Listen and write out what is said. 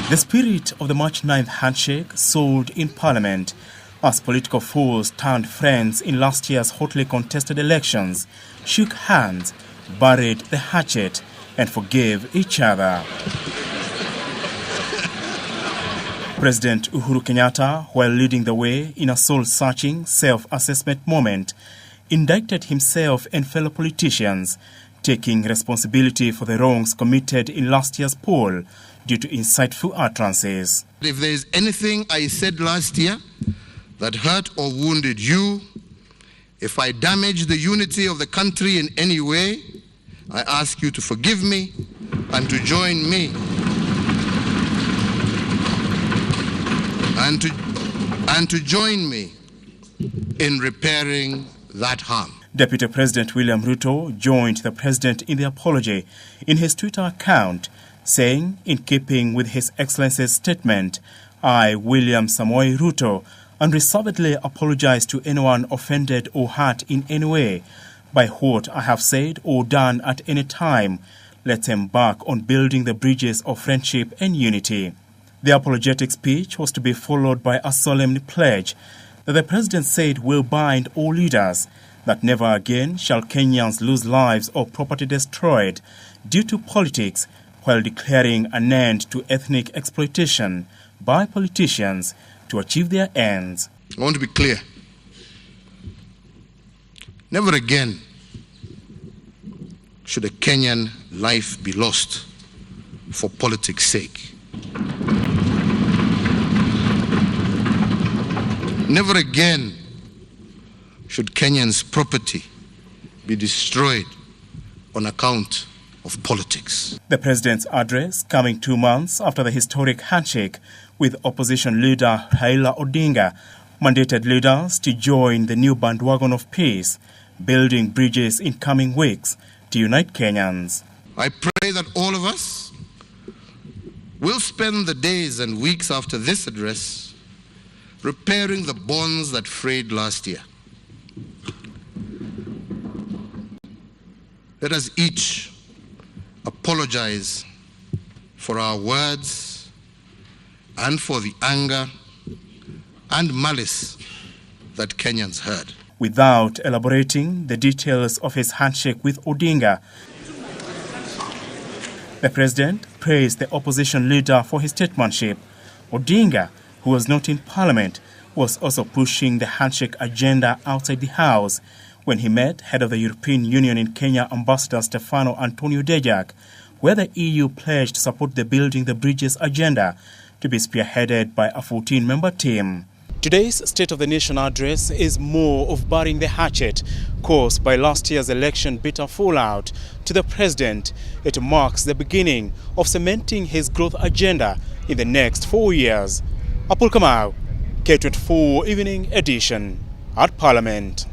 The spirit of the March 9th handshake soared in Parliament as political foes turned friends in last year's hotly contested elections, shook hands, buried the hatchet, and forgave each other. President Uhuru Kenyatta, while leading the way in a soul-searching self-assessment moment, indicted himself and fellow politicians, taking responsibility for the wrongs committed in last year's poll due to insightful utterances. If there is anything I said last year that hurt or wounded you, if I damaged the unity of the country in any way, I ask you to forgive me and to join me and to join me in repairing that harm. Deputy President William Ruto joined the president in the apology in his Twitter account, saying, in keeping with His Excellency's statement, I, William Samoei Ruto, unreservedly apologize to anyone offended or hurt in any way by what I have said or done at any time. Let's embark on building the bridges of friendship and unity. The apologetic speech was to be followed by a solemn pledge that the president said will bind all leaders, that never again shall Kenyans lose lives or property destroyed due to politics, while declaring an end to ethnic exploitation by politicians to achieve their ends. I want to be clear. Never again should a Kenyan life be lost for politics' sake. Never again should Kenyans' property be destroyed on account of politics. The president's address coming 2 months after the historic handshake with opposition leader Raila Odinga mandated leaders to join the new bandwagon of peace, building bridges in coming weeks to unite Kenyans. I pray that all of us will spend the days and weeks after this address repairing the bonds that frayed last year. Let us each apologize for our words and for the anger and malice that Kenyans heard. Without elaborating the details of his handshake with Odinga, the president praised the opposition leader for his statesmanship. Odinga, who was not in Parliament, was also pushing the handshake agenda outside the House when he met head of the European Union in Kenya, Ambassador Stefano Antonio Dejak, where the EU pledged to support the Building the Bridges agenda to be spearheaded by a 14-member team. Today's State of the Nation address is more of burying the hatchet caused by last year's election bitter fallout. To the president, it marks the beginning of cementing his growth agenda in the next 4 years. Apul Kamau, K24 Evening Edition at Parliament.